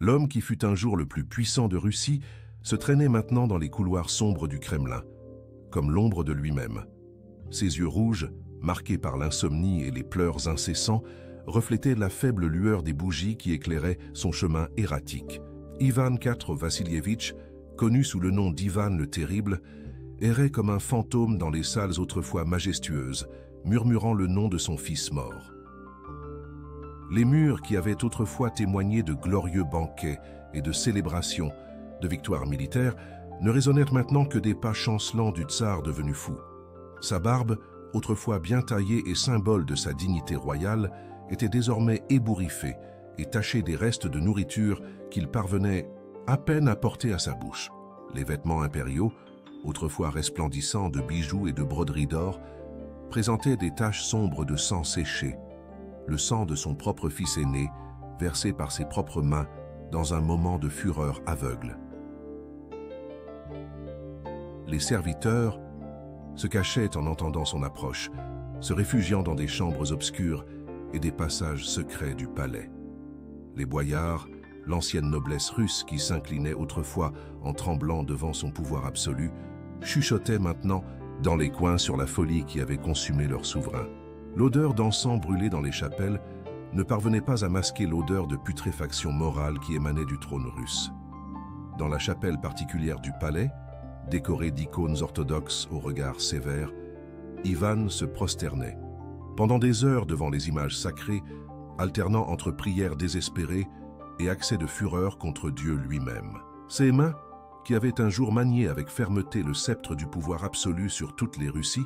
L'homme qui fut un jour le plus puissant de Russie se traînait maintenant dans les couloirs sombres du Kremlin, comme l'ombre de lui-même. Ses yeux rouges, marqués par l'insomnie et les pleurs incessants, reflétaient la faible lueur des bougies qui éclairaient son chemin erratique. Ivan IV Vassilievitch, connu sous le nom d'Ivan le Terrible, errait comme un fantôme dans les salles autrefois majestueuses, murmurant le nom de son fils mort. Les murs qui avaient autrefois témoigné de glorieux banquets et de célébrations, de victoires militaires, ne résonnèrent maintenant que des pas chancelants du tsar devenu fou. Sa barbe, autrefois bien taillée et symbole de sa dignité royale, était désormais ébouriffée et tachée des restes de nourriture qu'il parvenait à peine à porter à sa bouche. Les vêtements impériaux, autrefois resplendissants de bijoux et de broderies d'or, présentaient des taches sombres de sang séché, le sang de son propre fils aîné, versé par ses propres mains dans un moment de fureur aveugle. Les serviteurs se cachaient en entendant son approche, se réfugiant dans des chambres obscures et des passages secrets du palais. Les boyards, l'ancienne noblesse russe qui s'inclinait autrefois en tremblant devant son pouvoir absolu, chuchotaient maintenant dans les coins sur la folie qui avait consumé leur souverain. L'odeur d'encens brûlé dans les chapelles ne parvenait pas à masquer l'odeur de putréfaction morale qui émanait du trône russe. Dans la chapelle particulière du palais, décorée d'icônes orthodoxes au regard sévère, Ivan se prosternait, pendant des heures devant les images sacrées, alternant entre prières désespérées et accès de fureur contre Dieu lui-même. Ses mains, qui avaient un jour manié avec fermeté le sceptre du pouvoir absolu sur toutes les Russies,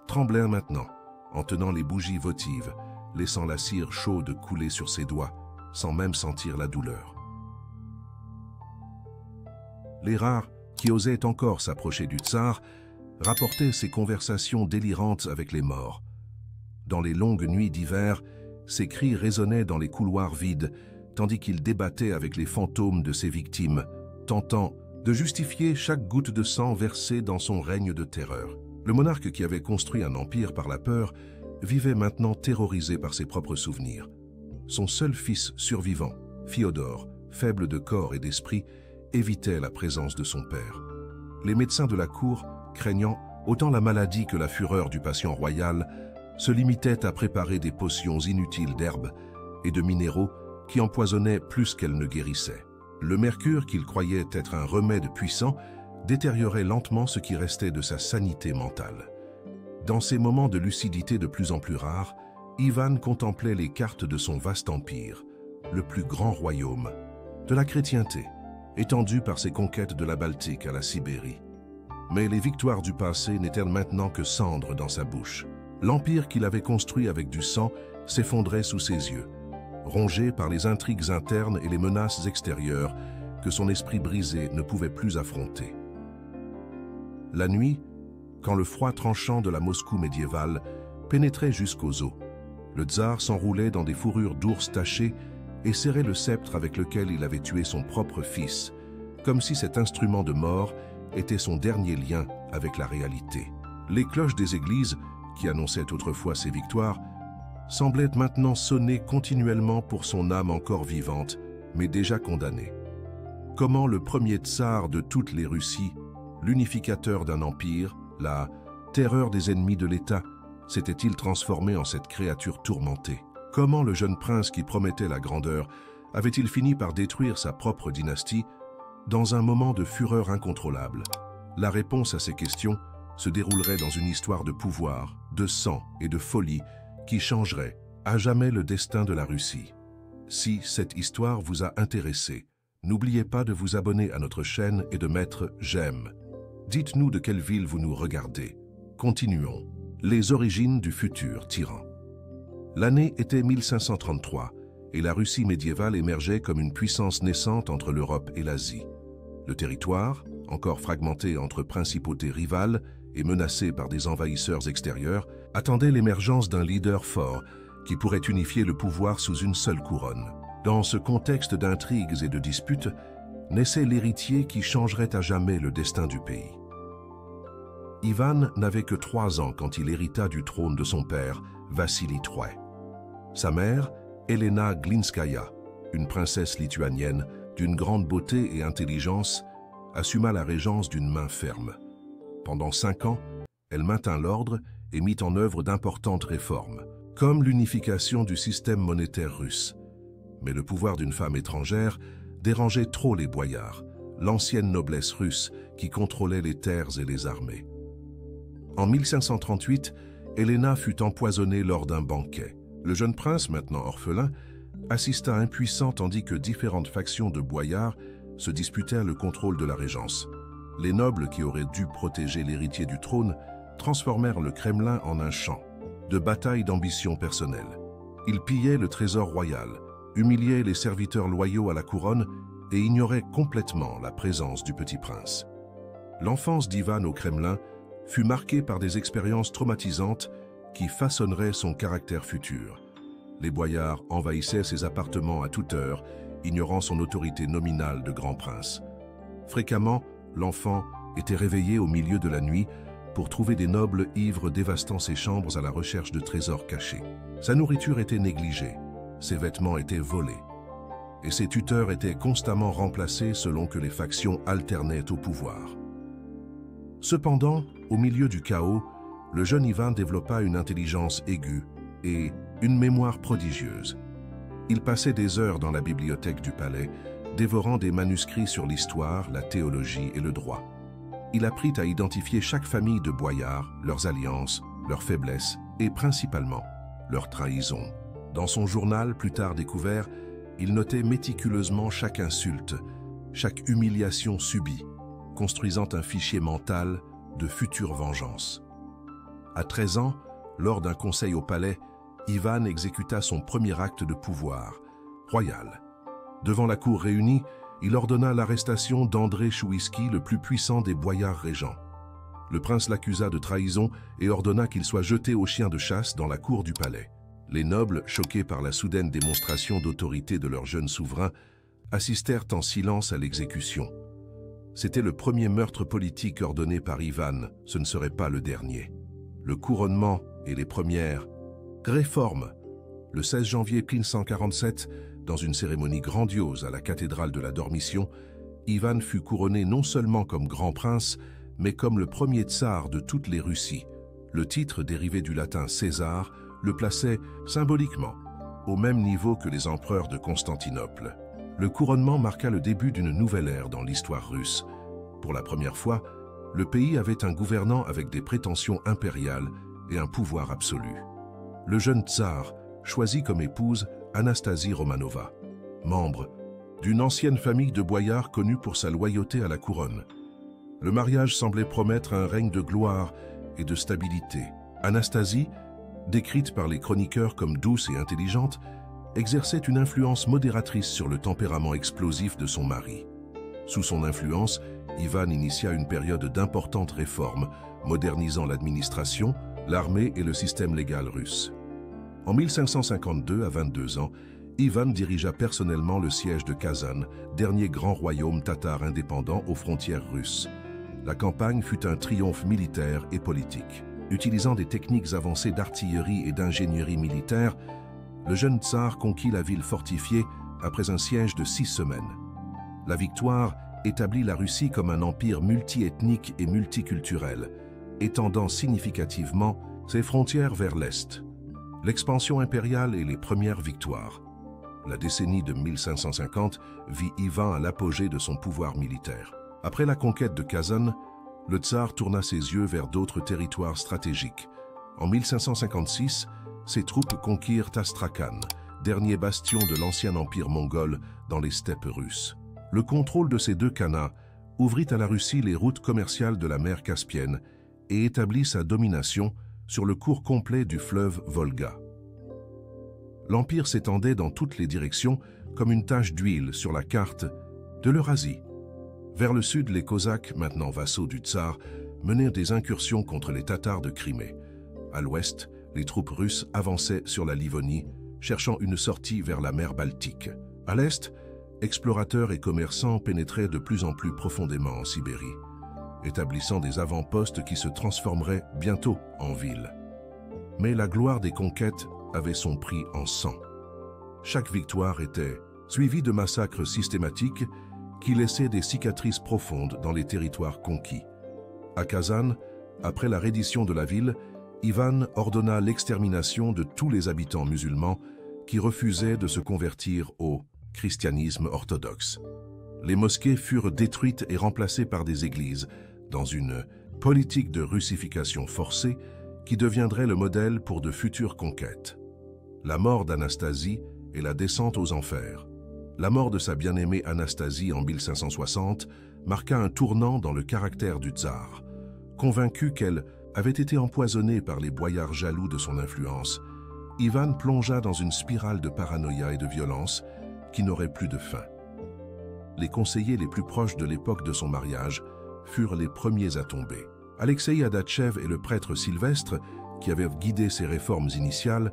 tremblèrent maintenant, en tenant les bougies votives, laissant la cire chaude couler sur ses doigts, sans même sentir la douleur. Les rares qui osaient encore s'approcher du tsar rapportaient ces conversations délirantes avec les morts. Dans les longues nuits d'hiver, ses cris résonnaient dans les couloirs vides, tandis qu'il débattait avec les fantômes de ses victimes, tentant de justifier chaque goutte de sang versée dans son règne de terreur. Le monarque qui avait construit un empire par la peur vivait maintenant terrorisé par ses propres souvenirs. Son seul fils survivant, Fiodor, faible de corps et d'esprit, évitait la présence de son père. Les médecins de la cour, craignant autant la maladie que la fureur du patient royal, se limitaient à préparer des potions inutiles d'herbes et de minéraux qui empoisonnaient plus qu'elles ne guérissaient. Le mercure qu'il croyait être un remède puissant détériorait lentement ce qui restait de sa sanité mentale. Dans ces moments de lucidité de plus en plus rares, Ivan contemplait les cartes de son vaste empire, le plus grand royaume, de la chrétienté, étendu par ses conquêtes de la Baltique à la Sibérie. Mais les victoires du passé n'étaient maintenant que cendres dans sa bouche. L'empire qu'il avait construit avec du sang s'effondrait sous ses yeux, rongé par les intrigues internes et les menaces extérieures que son esprit brisé ne pouvait plus affronter. La nuit, quand le froid tranchant de la Moscou médiévale pénétrait jusqu'aux os, le tsar s'enroulait dans des fourrures d'ours tachées et serrait le sceptre avec lequel il avait tué son propre fils, comme si cet instrument de mort était son dernier lien avec la réalité. Les cloches des églises, qui annonçaient autrefois ses victoires, semblaient maintenant sonner continuellement pour son âme encore vivante, mais déjà condamnée. Comment le premier tsar de toutes les Russies, l'unificateur d'un empire, la terreur des ennemis de l'État, s'était-il transformé en cette créature tourmentée? Comment le jeune prince qui promettait la grandeur avait-il fini par détruire sa propre dynastie dans un moment de fureur incontrôlable? La réponse à ces questions se déroulerait dans une histoire de pouvoir, de sang et de folie qui changerait à jamais le destin de la Russie. Si cette histoire vous a intéressé, n'oubliez pas de vous abonner à notre chaîne et de mettre « j'aime ». Dites-nous de quelle ville vous nous regardez. Continuons. Les origines du futur tyran. L'année était 1533 et la Russie médiévale émergeait comme une puissance naissante entre l'Europe et l'Asie. Le territoire, encore fragmenté entre principautés rivales et menacé par des envahisseurs extérieurs, attendait l'émergence d'un leader fort qui pourrait unifier le pouvoir sous une seule couronne. Dans ce contexte d'intrigues et de disputes, naissait l'héritier qui changerait à jamais le destin du pays. Ivan n'avait que 3 ans quand il hérita du trône de son père, Vassili III. Sa mère, Elena Glinskaya, une princesse lituanienne, d'une grande beauté et intelligence, assuma la régence d'une main ferme. Pendant 5 ans, elle maintint l'ordre et mit en œuvre d'importantes réformes, comme l'unification du système monétaire russe. Mais le pouvoir d'une femme étrangère dérangeait trop les boyards, l'ancienne noblesse russe qui contrôlait les terres et les armées. En 1538, Helena fut empoisonnée lors d'un banquet. Le jeune prince, maintenant orphelin, assista impuissant tandis que différentes factions de boyards se disputèrent le contrôle de la régence. Les nobles qui auraient dû protéger l'héritier du trône transformèrent le Kremlin en un champ de bataille d'ambition personnelle. Ils pillaient le trésor royal, humiliaient les serviteurs loyaux à la couronne et ignoraient complètement la présence du petit prince. L'enfance d'Ivan au Kremlin fut marquée par des expériences traumatisantes qui façonneraient son caractère futur. Les boyards envahissaient ses appartements à toute heure, ignorant son autorité nominale de grand prince. Fréquemment, l'enfant était réveillé au milieu de la nuit pour trouver des nobles ivres dévastant ses chambres à la recherche de trésors cachés. Sa nourriture était négligée, ses vêtements étaient volés, et ses tuteurs étaient constamment remplacés selon que les factions alternaient au pouvoir. Cependant, au milieu du chaos, le jeune Ivan développa une intelligence aiguë et une mémoire prodigieuse. Il passait des heures dans la bibliothèque du palais, dévorant des manuscrits sur l'histoire, la théologie et le droit. Il apprit à identifier chaque famille de boyards, leurs alliances, leurs faiblesses et principalement leurs trahisons. Dans son journal, plus tard découvert, il notait méticuleusement chaque insulte, chaque humiliation subie, construisant un fichier mental de futures vengeances. À 13 ans, lors d'un conseil au palais, Ivan exécuta son premier acte de pouvoir, royal. Devant la cour réunie, il ordonna l'arrestation d'André Chouïski, le plus puissant des boyards régents. Le prince l'accusa de trahison et ordonna qu'il soit jeté aux chiens de chasse dans la cour du palais. Les nobles, choqués par la soudaine démonstration d'autorité de leur jeune souverain, assistèrent en silence à l'exécution. C'était le premier meurtre politique ordonné par Ivan, ce ne serait pas le dernier. Le couronnement et les premières réformes. Le 16 janvier 1547, dans une cérémonie grandiose à la cathédrale de la Dormition, Ivan fut couronné non seulement comme grand prince, mais comme le premier tsar de toutes les Russies. Le titre, dérivé du latin César, le plaçait symboliquement au même niveau que les empereurs de Constantinople. Le couronnement marqua le début d'une nouvelle ère dans l'histoire russe. Pour la première fois, le pays avait un gouvernant avec des prétentions impériales et un pouvoir absolu. Le jeune tsar choisit comme épouse Anastasie Romanova, membre d'une ancienne famille de boyards connue pour sa loyauté à la couronne. Le mariage semblait promettre un règne de gloire et de stabilité. Anastasie, décrite par les chroniqueurs comme douce et intelligente, exerçait une influence modératrice sur le tempérament explosif de son mari. Sous son influence, Ivan initia une période d'importantes réformes, modernisant l'administration, l'armée et le système légal russe. En 1552, à 22 ans, Ivan dirigea personnellement le siège de Kazan, dernier grand royaume tatar indépendant aux frontières russes. La campagne fut un triomphe militaire et politique. Utilisant des techniques avancées d'artillerie et d'ingénierie militaire, le jeune tsar conquit la ville fortifiée après un siège de 6 semaines. La victoire établit la Russie comme un empire multiethnique et multiculturel, étendant significativement ses frontières vers l'Est. L'expansion impériale et les premières victoires. La décennie de 1550 vit Ivan à l'apogée de son pouvoir militaire. Après la conquête de Kazan, le tsar tourna ses yeux vers d'autres territoires stratégiques. En 1556, ses troupes conquirent Astrakhan, dernier bastion de l'ancien empire mongol dans les steppes russes. Le contrôle de ces deux khanats ouvrit à la Russie les routes commerciales de la mer Caspienne et établit sa domination sur le cours complet du fleuve Volga. L'empire s'étendait dans toutes les directions comme une tache d'huile sur la carte de l'Eurasie. Vers le sud, les Cosaques, maintenant vassaux du tsar, menèrent des incursions contre les Tatars de Crimée. À l'ouest, les troupes russes avançaient sur la Livonie, cherchant une sortie vers la mer Baltique. À l'est, explorateurs et commerçants pénétraient de plus en plus profondément en Sibérie, établissant des avant-postes qui se transformeraient bientôt en villes. Mais la gloire des conquêtes avait son prix en sang. Chaque victoire était suivi de massacres systématiques qui laissaient des cicatrices profondes dans les territoires conquis. À Kazan, après la reddition de la ville, Ivan ordonna l'extermination de tous les habitants musulmans qui refusaient de se convertir au christianisme orthodoxe. Les mosquées furent détruites et remplacées par des églises, dans une politique de russification forcée qui deviendrait le modèle pour de futures conquêtes. La mort d'Anastasie et la descente aux enfers. La mort de sa bien-aimée Anastasie en 1560 marqua un tournant dans le caractère du tsar. Convaincu qu'elle avait été empoisonnée par les boyards jaloux de son influence, Ivan plongea dans une spirale de paranoïa et de violence qui n'aurait plus de fin. Les conseillers les plus proches de l'époque de son mariage furent les premiers à tomber. Alexei Adachev et le prêtre Sylvestre, qui avaient guidé ses réformes initiales,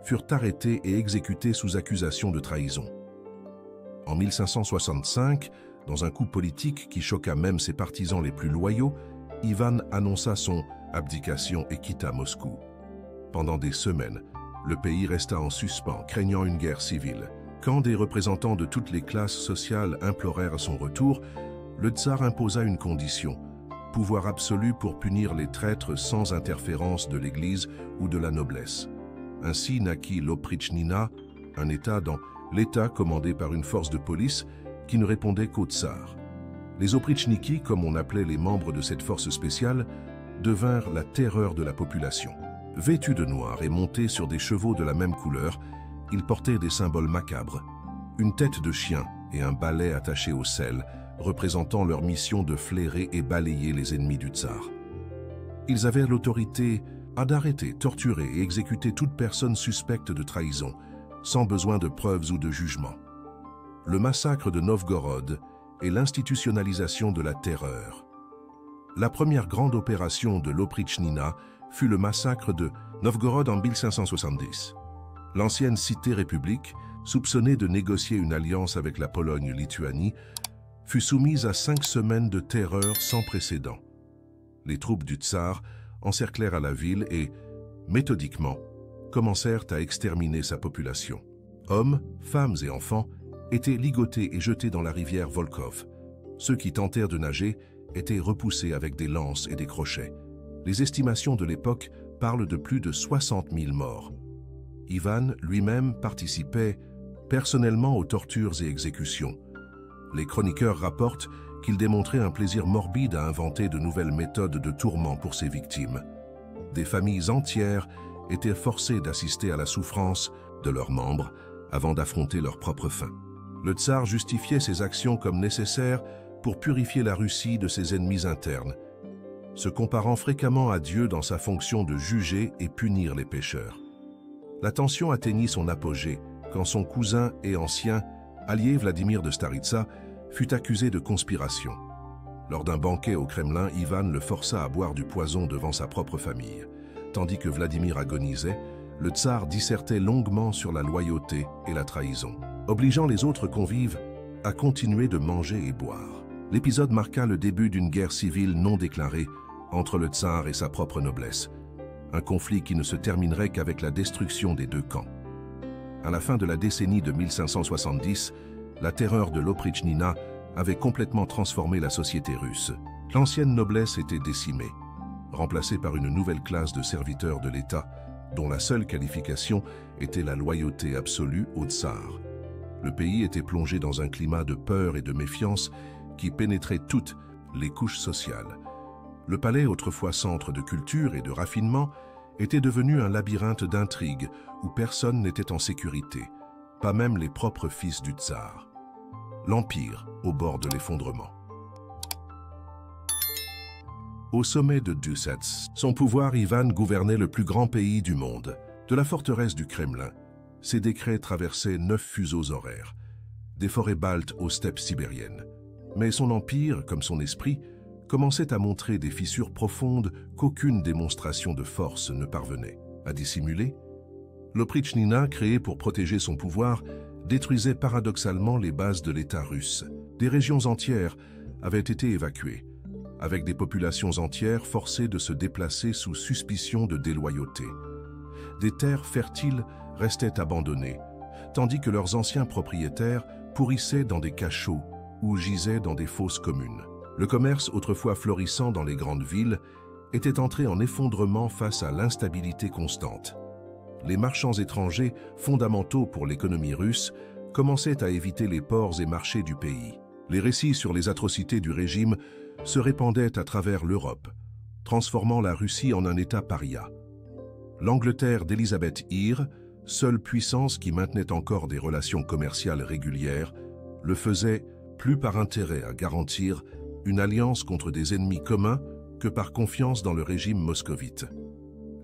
furent arrêtés et exécutés sous accusation de trahison. En 1565, dans un coup politique qui choqua même ses partisans les plus loyaux, Ivan annonça son abdication et quitta Moscou. Pendant des semaines, le pays resta en suspens, craignant une guerre civile. Quand des représentants de toutes les classes sociales implorèrent son retour, le tsar imposa une condition, pouvoir absolu pour punir les traîtres sans interférence de l'Église ou de la noblesse. Ainsi naquit l'Oprichnina, un État dans l'État commandé par une force de police qui ne répondait qu'au tsar. Les Oprichniki, comme on appelait les membres de cette force spéciale, devinrent la terreur de la population. Vêtus de noir et montés sur des chevaux de la même couleur, ils portaient des symboles macabres, une tête de chien et un balai attaché au sel, représentant leur mission de flairer et balayer les ennemis du tsar. Ils avaient l'autorité d'arrêter, torturer et exécuter toute personne suspecte de trahison, sans besoin de preuves ou de jugement. Le massacre de Novgorod et l'institutionnalisation de la terreur. La première grande opération de l'Oprichnina fut le massacre de Novgorod en 1570. L'ancienne cité-république, soupçonnée de négocier une alliance avec la Pologne-Lituanie, fut soumise à 5 semaines de terreur sans précédent. Les troupes du tsar encerclèrent à la ville et, méthodiquement, commencèrent à exterminer sa population. Hommes, femmes et enfants étaient ligotés et jetés dans la rivière Volkhov. Ceux qui tentèrent de nager étaient repoussés avec des lances et des crochets. Les estimations de l'époque parlent de plus de 60 000 morts. Ivan lui-même participait personnellement aux tortures et exécutions. Les chroniqueurs rapportent qu'il démontrait un plaisir morbide à inventer de nouvelles méthodes de tourment pour ses victimes. Des familles entières étaient forcées d'assister à la souffrance de leurs membres avant d'affronter leur propre fin. Le tsar justifiait ses actions comme nécessaires pour purifier la Russie de ses ennemis internes, se comparant fréquemment à Dieu dans sa fonction de juger et punir les pécheurs. La tension atteignit son apogée quand son cousin et ancien allié Vladimir de Staritsa fut accusé de conspiration. Lors d'un banquet au Kremlin, Ivan le força à boire du poison devant sa propre famille. Tandis que Vladimir agonisait, le tsar dissertait longuement sur la loyauté et la trahison, obligeant les autres convives à continuer de manger et boire. L'épisode marqua le début d'une guerre civile non déclarée entre le tsar et sa propre noblesse, un conflit qui ne se terminerait qu'avec la destruction des deux camps. À la fin de la décennie de 1570, la terreur de l'Oprichnina avait complètement transformé la société russe. L'ancienne noblesse était décimée, remplacée par une nouvelle classe de serviteurs de l'État, dont la seule qualification était la loyauté absolue au tsar. Le pays était plongé dans un climat de peur et de méfiance qui pénétrait toutes les couches sociales. Le palais, autrefois centre de culture et de raffinement, était devenu un labyrinthe d'intrigues où personne n'était en sécurité, pas même les propres fils du tsar. L'Empire au bord de l'effondrement. Au sommet de Dussets, son pouvoir, Ivan gouvernait le plus grand pays du monde. De la forteresse du Kremlin, ses décrets traversaient 9 fuseaux horaires, des forêts baltes aux steppes sibériennes. Mais son empire, comme son esprit, commençait à montrer des fissures profondes qu'aucune démonstration de force ne parvenait à dissimuler. L'Oprichnina, créé pour protéger son pouvoir, détruisait paradoxalement les bases de l'État russe. Des régions entières avaient été évacuées, avec des populations entières forcées de se déplacer sous suspicion de déloyauté. Des terres fertiles restaient abandonnées, tandis que leurs anciens propriétaires pourrissaient dans des cachots ou gisaient dans des fosses communes. Le commerce, autrefois florissant dans les grandes villes, était entré en effondrement face à l'instabilité constante. Les marchands étrangers, fondamentaux pour l'économie russe, commençaient à éviter les ports et marchés du pays. Les récits sur les atrocités du régime se répandaient à travers l'Europe, transformant la Russie en un État paria. L'Angleterre d'Élisabeth I, seule puissance qui maintenait encore des relations commerciales régulières, le faisait plus par intérêt à garantir une alliance contre des ennemis communs que par confiance dans le régime moscovite.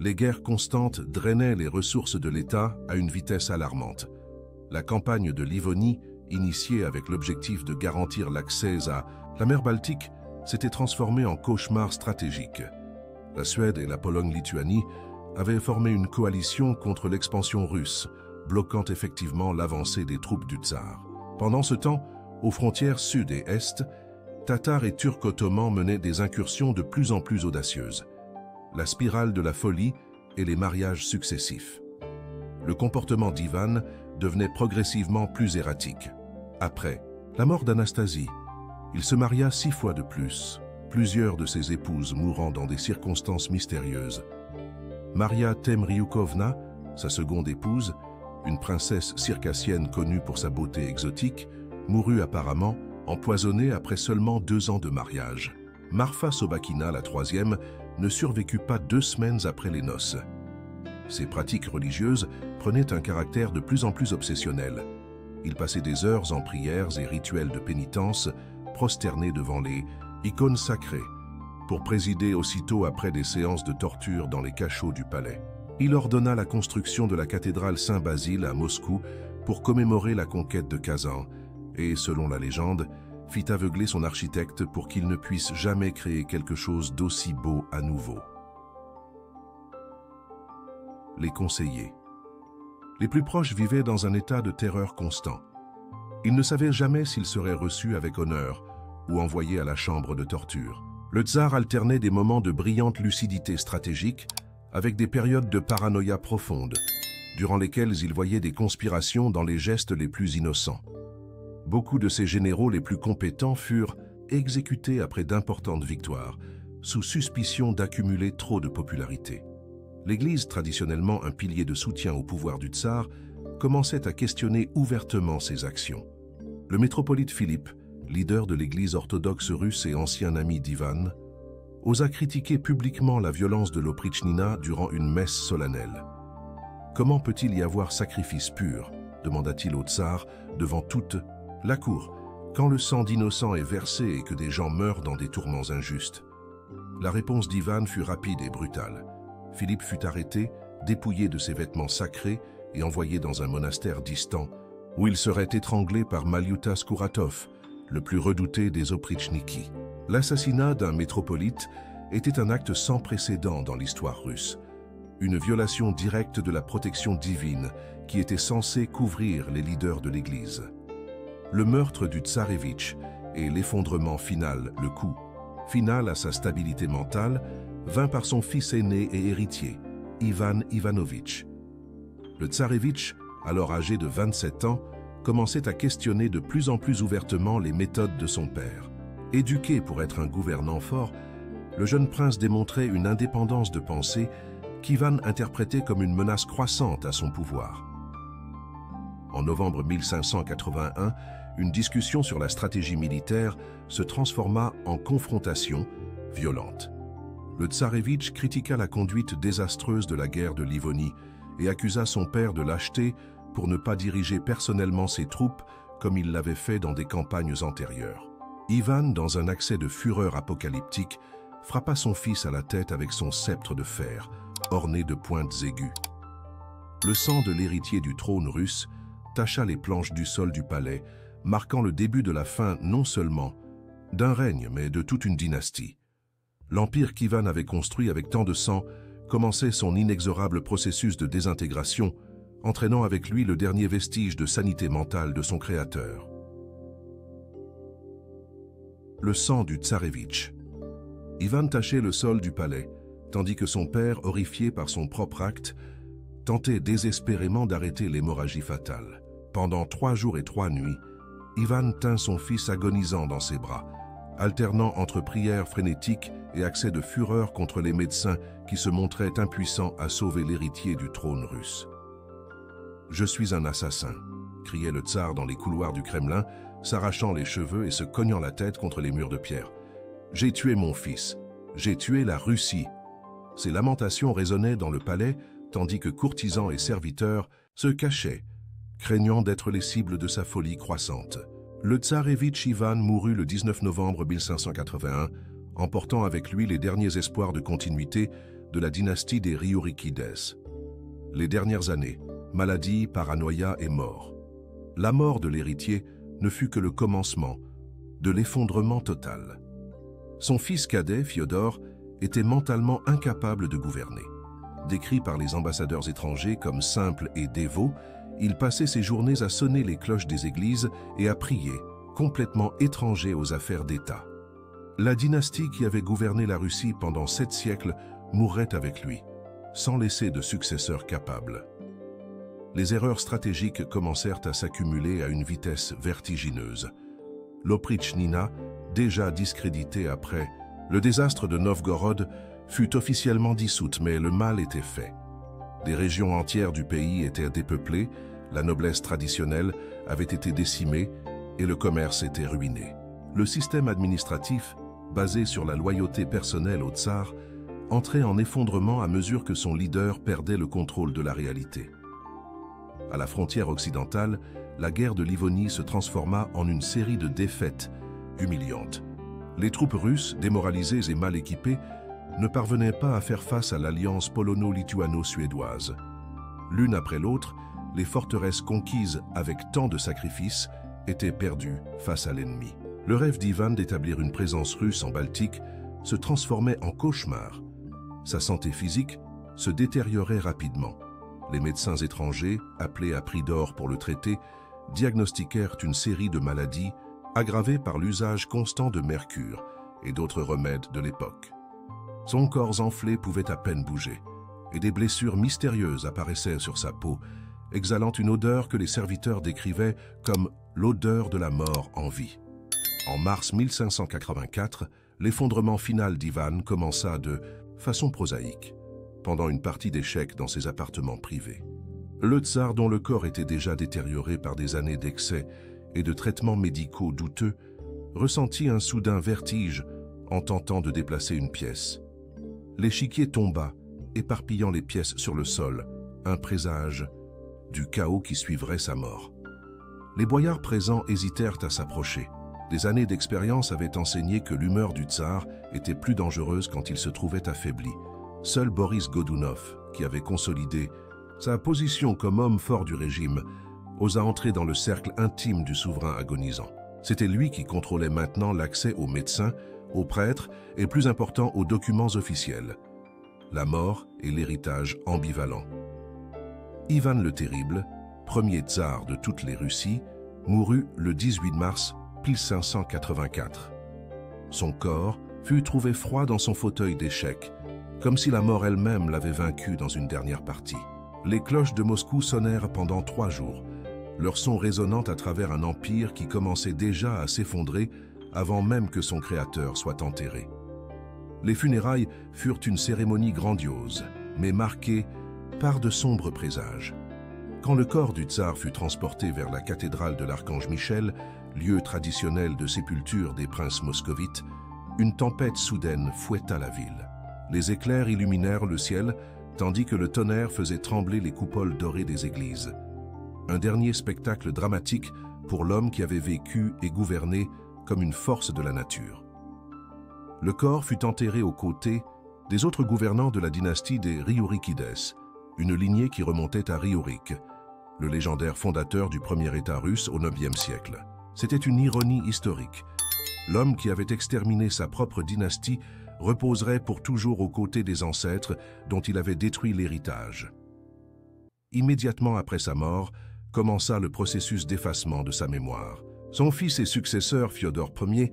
Les guerres constantes drainaient les ressources de l'État à une vitesse alarmante. La campagne de Livonie, initiée avec l'objectif de garantir l'accès à la mer Baltique, s'était transformée en cauchemar stratégique. La Suède et la Pologne-Lituanie avaient formé une coalition contre l'expansion russe, bloquant effectivement l'avancée des troupes du tsar. Pendant ce temps, aux frontières sud et est, Tatars et Turcs ottomans menaient des incursions de plus en plus audacieuses. La spirale de la folie et les mariages successifs. Le comportement d'Ivan devenait progressivement plus erratique. Après la mort d'Anastasie, il se maria 6 fois de plus, plusieurs de ses épouses mourant dans des circonstances mystérieuses. Maria Temryukovna, sa seconde épouse, une princesse circassienne connue pour sa beauté exotique, mourut apparemment empoisonnée après seulement 2 ans de mariage. Marfa Sobakina, la troisième, ne survécut pas 2 semaines après les noces. Ses pratiques religieuses prenaient un caractère de plus en plus obsessionnel. Il passait des heures en prières et rituels de pénitence, prosterné devant les icônes sacrées, pour présider aussitôt après des séances de torture dans les cachots du palais. Il ordonna la construction de la cathédrale Saint-Basile à Moscou pour commémorer la conquête de Kazan et, selon la légende, fit aveugler son architecte pour qu'il ne puisse jamais créer quelque chose d'aussi beau à nouveau. Les conseillers. Les plus proches vivaient dans un état de terreur constant. Ils ne savaient jamais s'ils seraient reçus avec honneur ou envoyés à la chambre de torture. Le tsar alternait des moments de brillante lucidité stratégique avec des périodes de paranoïa profonde, durant lesquelles il voyait des conspirations dans les gestes les plus innocents. Beaucoup de ses généraux les plus compétents furent exécutés après d'importantes victoires, sous suspicion d'accumuler trop de popularité. L'Église, traditionnellement un pilier de soutien au pouvoir du tsar, commençait à questionner ouvertement ses actions. Le métropolite Philippe, leader de l'Église orthodoxe russe et ancien ami d'Ivan, osa critiquer publiquement la violence de l'Oprichnina durant une messe solennelle. « Comment peut-il y avoir sacrifice pur ?» demanda-t-il au tsar devant toute la cour, quand le sang d'innocents est versé et que des gens meurent dans des tourments injustes. La réponse d'Ivan fut rapide et brutale. Philippe fut arrêté, dépouillé de ses vêtements sacrés et envoyé dans un monastère distant, où il serait étranglé par Malyuta Skouratov, le plus redouté des Oprichniki. L'assassinat d'un métropolite était un acte sans précédent dans l'histoire russe, une violation directe de la protection divine qui était censée couvrir les leaders de l'Église. Le meurtre du tsarévitch et l'effondrement final, le coup final à sa stabilité mentale, vint par son fils aîné et héritier, Ivan Ivanovitch. Le tsarévitch, alors âgé de 27 ans, commençait à questionner de plus en plus ouvertement les méthodes de son père. Éduqué pour être un gouvernant fort, le jeune prince démontrait une indépendance de pensée qu'Ivan interprétait comme une menace croissante à son pouvoir. En novembre 1581, une discussion sur la stratégie militaire se transforma en confrontation violente. Le tsarévitch critiqua la conduite désastreuse de la guerre de Livonie et accusa son père de lâcheté pour ne pas diriger personnellement ses troupes comme il l'avait fait dans des campagnes antérieures. Ivan, dans un accès de fureur apocalyptique, frappa son fils à la tête avec son sceptre de fer, orné de pointes aiguës. Le sang de l'héritier du trône russe tacha les planches du sol du palais, marquant le début de la fin non seulement d'un règne, mais de toute une dynastie. L'empire qu'Ivan avait construit avec tant de sang commençait son inexorable processus de désintégration, entraînant avec lui le dernier vestige de sanité mentale de son créateur. Le sang du tsarévitch. Ivan tachait le sol du palais, tandis que son père, horrifié par son propre acte, tentait désespérément d'arrêter l'hémorragie fatale. Pendant 3 jours et 3 nuits, Ivan tint son fils agonisant dans ses bras, alternant entre prières frénétiques et accès de fureur contre les médecins qui se montraient impuissants à sauver l'héritier du trône russe. « Je suis un assassin », criait le tsar dans les couloirs du Kremlin, s'arrachant les cheveux et se cognant la tête contre les murs de pierre. « J'ai tué mon fils, j'ai tué la Russie !» Ces lamentations résonnaient dans le palais, tandis que courtisans et serviteurs se cachaient, craignant d'être les cibles de sa folie croissante. Le tsarévitch Ivan mourut le 19 novembre 1581, emportant avec lui les derniers espoirs de continuité de la dynastie des Riurikides. Les dernières années, maladie, paranoïa et mort. La mort de l'héritier ne fut que le commencement de l'effondrement total. Son fils cadet, Fiodor, était mentalement incapable de gouverner. Décrit par les ambassadeurs étrangers comme simple et dévot, il passait ses journées à sonner les cloches des églises et à prier, complètement étranger aux affaires d'État. La dynastie qui avait gouverné la Russie pendant 7 siècles mourrait avec lui, sans laisser de successeur capable. Les erreurs stratégiques commencèrent à s'accumuler à une vitesse vertigineuse. L'Oprichnina, déjà discréditée après le désastre de Novgorod, fut officiellement dissoute, mais le mal était fait. Des régions entières du pays étaient dépeuplées, la noblesse traditionnelle avait été décimée et le commerce était ruiné. Le système administratif, basé sur la loyauté personnelle au tsar, entrait en effondrement à mesure que son leader perdait le contrôle de la réalité. À la frontière occidentale, la guerre de Livonie se transforma en une série de défaites humiliantes. Les troupes russes, démoralisées et mal équipées, ne parvenaient pas à faire face à l'alliance polono-lituano-suédoise. L'une après l'autre, les forteresses conquises avec tant de sacrifices étaient perdues face à l'ennemi. Le rêve d'Ivan d'établir une présence russe en Baltique se transformait en cauchemar. Sa santé physique se détériorait rapidement. Les médecins étrangers, appelés à prix d'or pour le traiter, diagnostiquèrent une série de maladies aggravées par l'usage constant de mercure et d'autres remèdes de l'époque. Son corps enflé pouvait à peine bouger, et des blessures mystérieuses apparaissaient sur sa peau, exhalant une odeur que les serviteurs décrivaient comme l'odeur de la mort en vie. En mars 1584, l'effondrement final d'Ivan commença de façon prosaïque, pendant une partie d'échecs dans ses appartements privés. Le tsar, dont le corps était déjà détérioré par des années d'excès et de traitements médicaux douteux, ressentit un soudain vertige en tentant de déplacer une pièce. L'échiquier tomba, éparpillant les pièces sur le sol, un présage du chaos qui suivrait sa mort. Les boyards présents hésitèrent à s'approcher. Des années d'expérience avaient enseigné que l'humeur du tsar était plus dangereuse quand il se trouvait affaibli. Seul Boris Godunov, qui avait consolidé sa position comme homme fort du régime, osa entrer dans le cercle intime du souverain agonisant. C'était lui qui contrôlait maintenant l'accès aux médecins, aux prêtres et, plus important, aux documents officiels. La mort et l'héritage ambivalents. Ivan le Terrible, premier tsar de toutes les Russies, mourut le 18 mars 1584. Son corps fut trouvé froid dans son fauteuil d'échecs, comme si la mort elle-même l'avait vaincu dans une dernière partie. Les cloches de Moscou sonnèrent pendant 3 jours, leur son résonnant à travers un empire qui commençait déjà à s'effondrer avant même que son créateur soit enterré. Les funérailles furent une cérémonie grandiose, mais marquée par de sombres présages. Quand le corps du tsar fut transporté vers la cathédrale de l'Archange Michel, lieu traditionnel de sépulture des princes moscovites, une tempête soudaine fouetta la ville. Les éclairs illuminèrent le ciel, tandis que le tonnerre faisait trembler les coupoles dorées des églises. Un dernier spectacle dramatique pour l'homme qui avait vécu et gouverné comme une force de la nature. Le corps fut enterré aux côtés des autres gouvernants de la dynastie des Riurikides, une lignée qui remontait à Riurik, le légendaire fondateur du premier État russe au IXe siècle. C'était une ironie historique. L'homme qui avait exterminé sa propre dynastie reposerait pour toujours aux côtés des ancêtres dont il avait détruit l'héritage. Immédiatement après sa mort, commença le processus d'effacement de sa mémoire. Son fils et successeur, Fiodor Ier,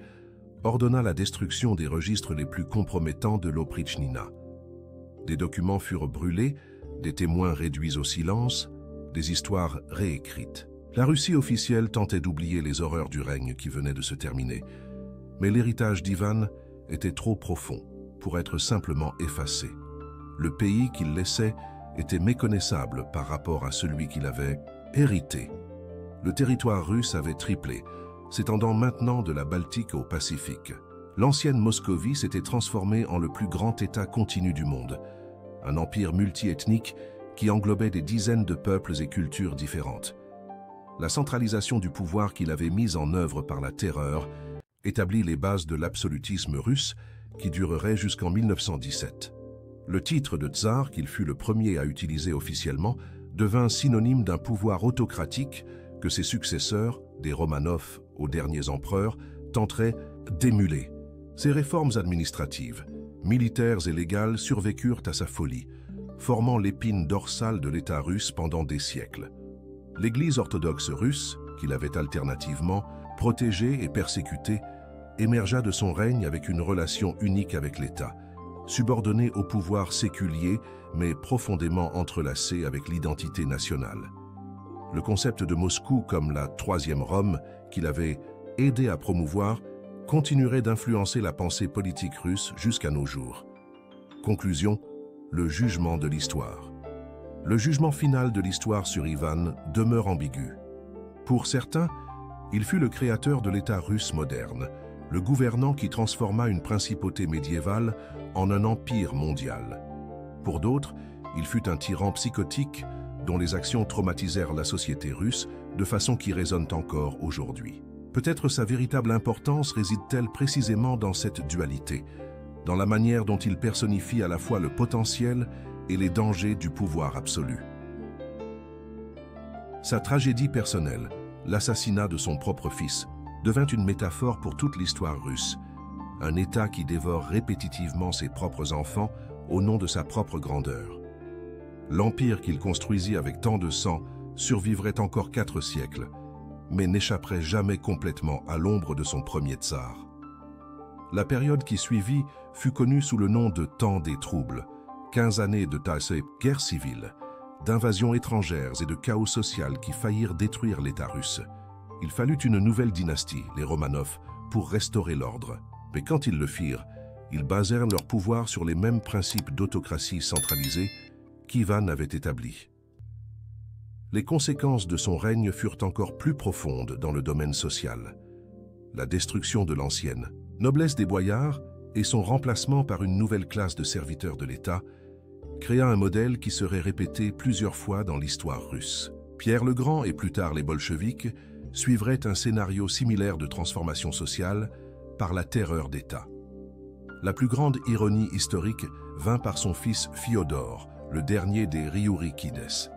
ordonna la destruction des registres les plus compromettants de l'Oprichnina. Des documents furent brûlés, des témoins réduits au silence, des histoires réécrites. La Russie officielle tentait d'oublier les horreurs du règne qui venait de se terminer, mais l'héritage d'Ivan était trop profond pour être simplement effacé. Le pays qu'il laissait était méconnaissable par rapport à celui qu'il avait hérité. Le territoire russe avait triplé, s'étendant maintenant de la Baltique au Pacifique. L'ancienne Moscovie s'était transformée en le plus grand État continu du monde, un empire multiethnique qui englobait des dizaines de peuples et cultures différentes. La centralisation du pouvoir qu'il avait mise en œuvre par la terreur établit les bases de l'absolutisme russe qui durerait jusqu'en 1917. Le titre de tsar, qu'il fut le premier à utiliser officiellement, devint synonyme d'un pouvoir autocratique que ses successeurs, des Romanov aux derniers empereurs, tenteraient d'émuler. Ces réformes administratives, militaires et légales survécurent à sa folie, formant l'épine dorsale de l'État russe pendant des siècles. L'Église orthodoxe russe, qu'il avait alternativement protégée et persécutée, émergea de son règne avec une relation unique avec l'État, subordonnée au pouvoir séculier mais profondément entrelacé avec l'identité nationale. Le concept de Moscou comme la troisième Rome qu'il avait aidé à promouvoir continuerait d'influencer la pensée politique russe jusqu'à nos jours. Conclusion, le jugement de l'histoire. Le jugement final de l'histoire sur Ivan demeure ambigu. Pour certains, il fut le créateur de l'État russe moderne, le gouvernant qui transforma une principauté médiévale en un empire mondial. Pour d'autres, il fut un tyran psychotique dont les actions traumatisèrent la société russe de façon qui résonne encore aujourd'hui. Peut-être sa véritable importance réside-t-elle précisément dans cette dualité, dans la manière dont il personnifie à la fois le potentiel et les dangers du pouvoir absolu. Sa tragédie personnelle, l'assassinat de son propre fils, devint une métaphore pour toute l'histoire russe, un État qui dévore répétitivement ses propres enfants au nom de sa propre grandeur. L'empire qu'il construisit avec tant de sang survivrait encore 4 siècles, mais n'échapperait jamais complètement à l'ombre de son premier tsar. La période qui suivit fut connue sous le nom de temps des troubles, 15 années de guerre civile, d'invasions étrangères et de chaos social qui faillirent détruire l'État russe. Il fallut une nouvelle dynastie, les Romanov, pour restaurer l'ordre. Mais quand ils le firent, ils basèrent leur pouvoir sur les mêmes principes d'autocratie centralisée qu'Ivan avait établis. Les conséquences de son règne furent encore plus profondes dans le domaine social. La destruction de l'ancienne noblesse des boyards et son remplacement par une nouvelle classe de serviteurs de l'État créa un modèle qui serait répété plusieurs fois dans l'histoire russe. Pierre le Grand et plus tard les bolcheviks suivraient un scénario similaire de transformation sociale par la terreur d'État. La plus grande ironie historique vint par son fils Fiodor, le dernier des Riourikides.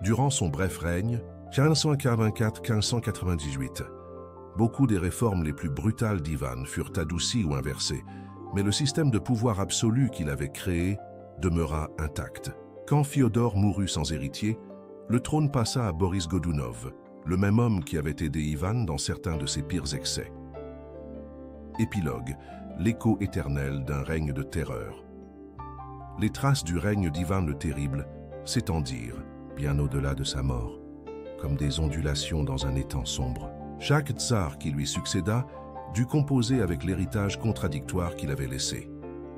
Durant son bref règne, 1584-1598, beaucoup des réformes les plus brutales d'Ivan furent adoucies ou inversées, mais le système de pouvoir absolu qu'il avait créé demeura intact. Quand Fiodor mourut sans héritier, le trône passa à Boris Godunov, le même homme qui avait aidé Ivan dans certains de ses pires excès. Épilogue, l'écho éternel d'un règne de terreur. Les traces du règne d'Ivan le Terrible s'étendirent, bien au-delà de sa mort, comme des ondulations dans un étang sombre. Chaque tsar qui lui succéda dut composer avec l'héritage contradictoire qu'il avait laissé.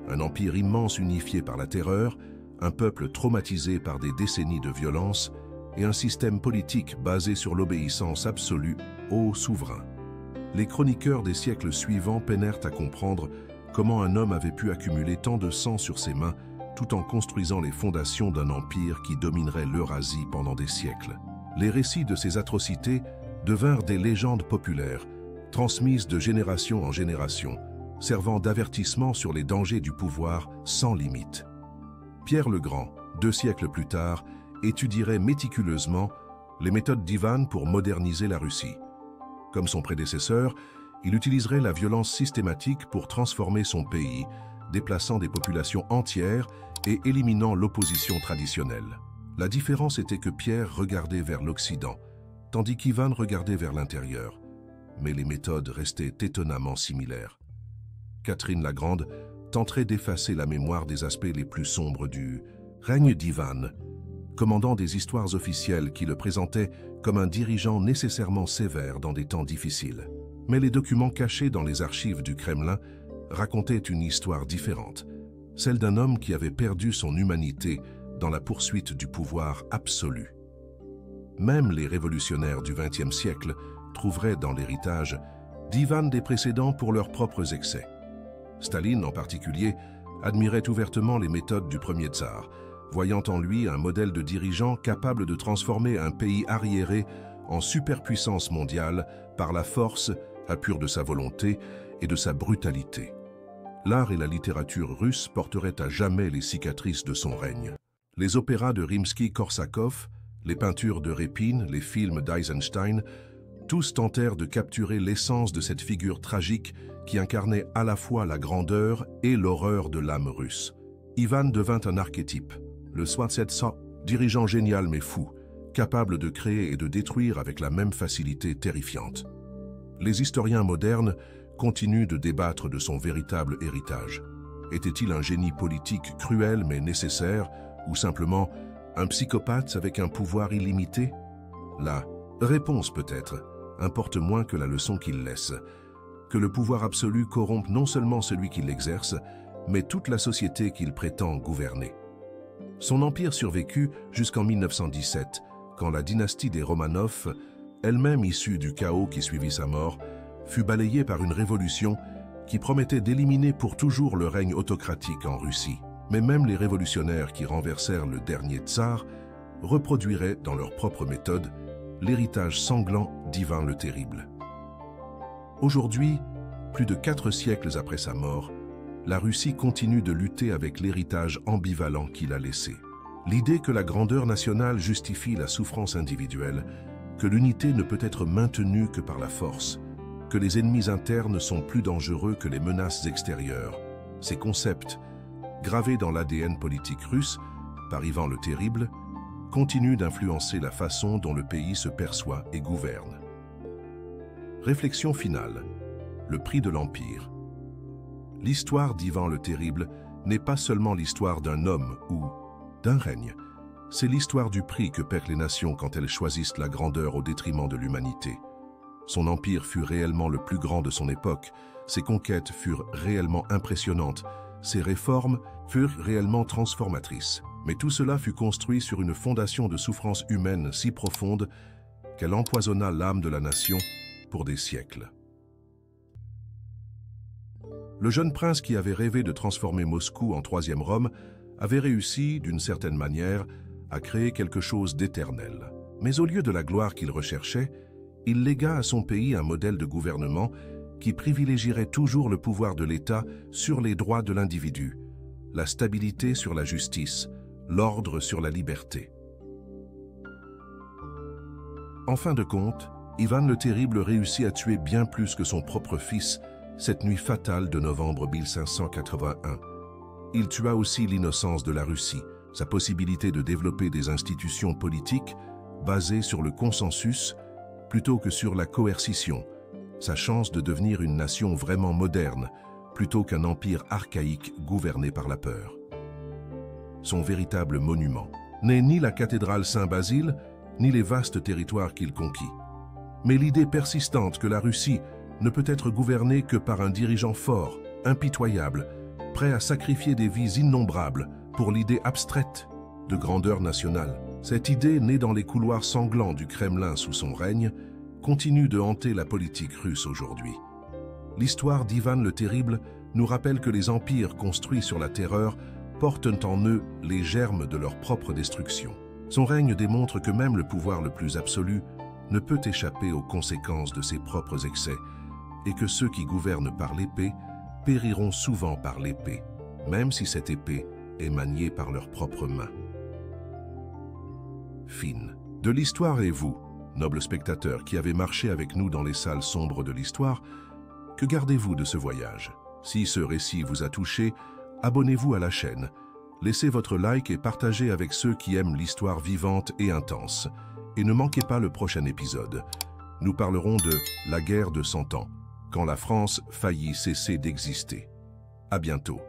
Un empire immense unifié par la terreur, un peuple traumatisé par des décennies de violence et un système politique basé sur l'obéissance absolue au souverain. Les chroniqueurs des siècles suivants peinèrent à comprendre comment un homme avait pu accumuler tant de sang sur ses mains tout en construisant les fondations d'un empire qui dominerait l'Eurasie pendant des siècles. Les récits de ces atrocités devinrent des légendes populaires, transmises de génération en génération, servant d'avertissement sur les dangers du pouvoir sans limite. Pierre le Grand, 2 siècles plus tard, étudierait méticuleusement les méthodes d'Ivan pour moderniser la Russie. Comme son prédécesseur, il utiliserait la violence systématique pour transformer son pays, déplaçant des populations entières et éliminant l'opposition traditionnelle. La différence était que Pierre regardait vers l'Occident, tandis qu'Ivan regardait vers l'intérieur. Mais les méthodes restaient étonnamment similaires. Catherine la Grande tenterait d'effacer la mémoire des aspects les plus sombres du règne d'Ivan, commandant des histoires officielles qui le présentaient comme un dirigeant nécessairement sévère dans des temps difficiles. Mais les documents cachés dans les archives du Kremlin racontaient une histoire différente, celle d'un homme qui avait perdu son humanité dans la poursuite du pouvoir absolu. Même les révolutionnaires du XXe siècle trouveraient dans l'héritage d'Ivan des précédents pour leurs propres excès. Staline, en particulier, admirait ouvertement les méthodes du premier tsar, voyant en lui un modèle de dirigeant capable de transformer un pays arriéré en superpuissance mondiale par la force à pure de sa volonté et de sa brutalité. L'art et la littérature russe porteraient à jamais les cicatrices de son règne. Les opéras de Rimsky-Korsakov, les peintures de Répine, les films d'Eisenstein, tous tentèrent de capturer l'essence de cette figure tragique qui incarnait à la fois la grandeur et l'horreur de l'âme russe. Ivan devint un archétype, le Swatsetsha, dirigeant génial mais fou, capable de créer et de détruire avec la même facilité terrifiante. Les historiens modernes continuent de débattre de son véritable héritage. Était-il un génie politique cruel mais nécessaire, ou simplement un psychopathe avec un pouvoir illimité? La réponse peut-être importe moins que la leçon qu'il laisse, que le pouvoir absolu corrompt non seulement celui qui l'exerce, mais toute la société qu'il prétend gouverner. Son empire survécut jusqu'en 1917, quand la dynastie des Romanov, elle-même issue du chaos qui suivit sa mort, fut balayée par une révolution qui promettait d'éliminer pour toujours le règne autocratique en Russie. Mais même les révolutionnaires qui renversèrent le dernier tsar reproduiraient dans leur propre méthode l'héritage sanglant d'Ivan le Terrible. Aujourd'hui, plus de 4 siècles après sa mort, la Russie continue de lutter avec l'héritage ambivalent qu'il a laissé. L'idée que la grandeur nationale justifie la souffrance individuelle, que l'unité ne peut être maintenue que par la force, que les ennemis internes sont plus dangereux que les menaces extérieures. Ces concepts, gravés dans l'ADN politique russe par Ivan le Terrible, continuent d'influencer la façon dont le pays se perçoit et gouverne. Réflexion finale. Le prix de l'Empire. L'histoire d'Ivan le Terrible n'est pas seulement l'histoire d'un homme ou d'un règne. C'est l'histoire du prix que paient les nations quand elles choisissent la grandeur au détriment de l'humanité. Son empire fut réellement le plus grand de son époque, ses conquêtes furent réellement impressionnantes, ses réformes furent réellement transformatrices. Mais tout cela fut construit sur une fondation de souffrance humaine si profonde qu'elle empoisonna l'âme de la nation pour des siècles. Le jeune prince qui avait rêvé de transformer Moscou en troisième Rome avait réussi, d'une certaine manière, à créer quelque chose d'éternel. Mais au lieu de la gloire qu'il recherchait, il légua à son pays un modèle de gouvernement qui privilégierait toujours le pouvoir de l'État sur les droits de l'individu, la stabilité sur la justice, l'ordre sur la liberté. En fin de compte, Ivan le Terrible réussit à tuer bien plus que son propre fils cette nuit fatale de novembre 1581. Il tua aussi l'innocence de la Russie, sa possibilité de développer des institutions politiques basées sur le consensus plutôt que sur la coercition, sa chance de devenir une nation vraiment moderne plutôt qu'un empire archaïque gouverné par la peur. Son véritable monument n'est ni la cathédrale Saint-Basile, ni les vastes territoires qu'il conquit, mais l'idée persistante que la Russie ne peut être gouvernée que par un dirigeant fort, impitoyable, prêt à sacrifier des vies innombrables pour l'idée abstraite de grandeur nationale. Cette idée, née dans les couloirs sanglants du Kremlin sous son règne, continue de hanter la politique russe aujourd'hui. L'histoire d'Ivan le Terrible nous rappelle que les empires construits sur la terreur portent en eux les germes de leur propre destruction. Son règne démontre que même le pouvoir le plus absolu ne peut échapper aux conséquences de ses propres excès et que ceux qui gouvernent par l'épée périront souvent par l'épée, même si cette épée est maniée par leurs propres mains. Fin. De l'histoire et vous, nobles spectateurs qui avez marché avec nous dans les salles sombres de l'histoire, que gardez-vous de ce voyage? Si ce récit vous a touché, abonnez-vous à la chaîne, laissez votre like et partagez avec ceux qui aiment l'histoire vivante et intense. Et ne manquez pas le prochain épisode. Nous parlerons de la guerre de 100 ans, quand la France faillit cesser d'exister. À bientôt.